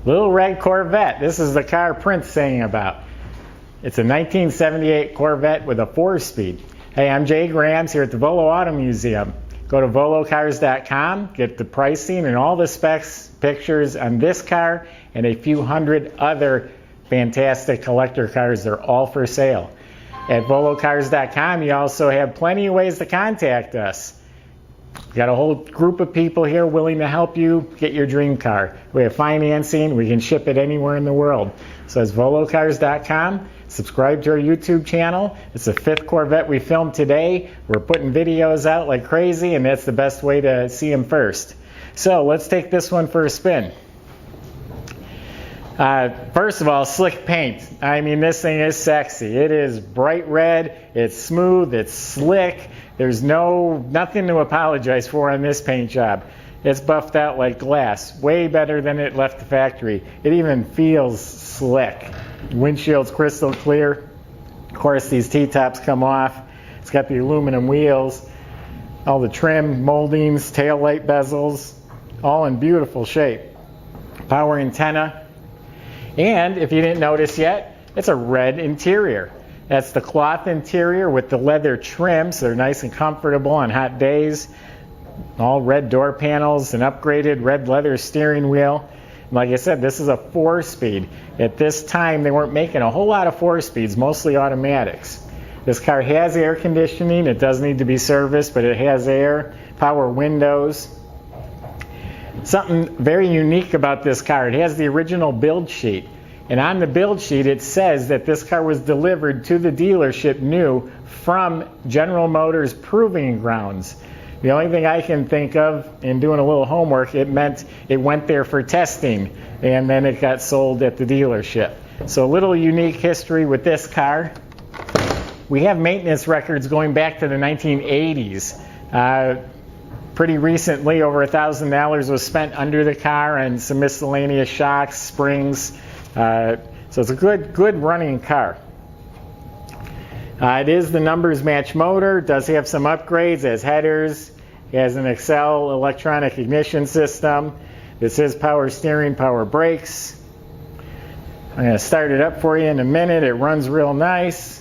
Little red Corvette. This is the car Prince sang about. It's a 1978 Corvette with a 4-speed. Hey, I'm Jay Grams here at the Volo Auto Museum. Go to volocars.com, get the pricing and all the specs, pictures on this car and a few hundred other fantastic collector cars. They're all for sale. At volocars.com, you also have plenty of ways to contact us. We've got a whole group of people here willing to help you get your dream car. We have financing. We can ship it anywhere in the world. So it's volocars.com. Subscribe to our YouTube channel. It's the 5th Corvette we filmed today. We're putting videos out like crazy, and that's the best way to see them first. So let's take this one for a spin. First of all, slick paint. I mean, this thing is sexy. It is bright red, it's smooth, it's slick. There's nothing to apologize for on this paint job. It's buffed out like glass, way better than it left the factory. It even feels slick. Windshield's crystal clear. Of course, these T-tops come off. It's got the aluminum wheels, all the trim, moldings, taillight bezels, all in beautiful shape. Power antenna. And if you didn't notice yet, it's a red interior. That's the cloth interior with the leather trim, so they're nice and comfortable on hot days. All red door panels, an upgraded red leather steering wheel. And like I said, this is a 4-speed. At this time, they weren't making a whole lot of 4-speeds, mostly automatics. This car has air conditioning. It does need to be serviced, but it has air, power windows. Something very unique about this car, it has the original build sheet. And on the build sheet it says that this car was delivered to the dealership new from General Motors Proving Grounds. The only thing I can think of in doing a little homework, it meant it went there for testing and then it got sold at the dealership. So a little unique history with this car. We have maintenance records going back to the 1980s. Pretty recently, over $1,000 was spent under the car and some miscellaneous shocks, springs. So it's a good running car. It is the numbers match motor. It does have some upgrades. It has headers. It has an Accel electronic ignition system. This is power steering, power brakes. I'm going to start it up for you in a minute. It runs real nice.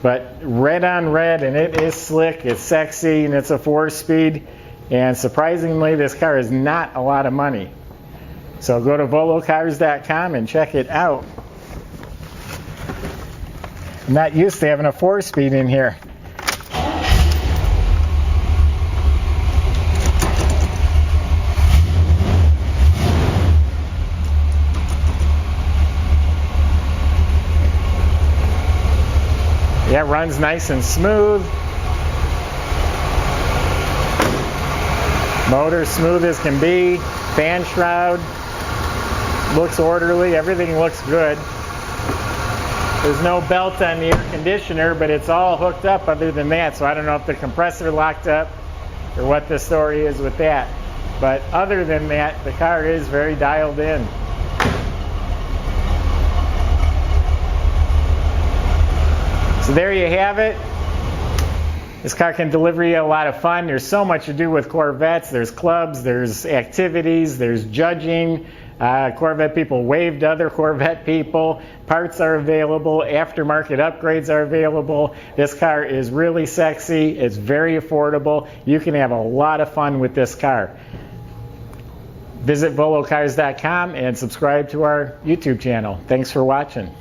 But red on red, and it is slick, it's sexy, and it's a 4-speed. And surprisingly, this car is not a lot of money. So go to volocars.com and check it out. I'm not used to having a 4-speed in here. Yeah, it runs nice and smooth. Motor smooth as can be. Fan shroud looks orderly. Everything looks good. There's no belt on the air conditioner, but it's all hooked up other than that. So I don't know if the compressor locked up or what the story is with that. But other than that, the car is very dialed in. So there you have it. This car can deliver you a lot of fun. There's so much to do with Corvettes. There's clubs, there's activities, there's judging. Corvette people wave to other Corvette people. Parts are available. Aftermarket upgrades are available. This car is really sexy. It's very affordable. You can have a lot of fun with this car. Visit volocars.com and subscribe to our YouTube channel. Thanks for watching.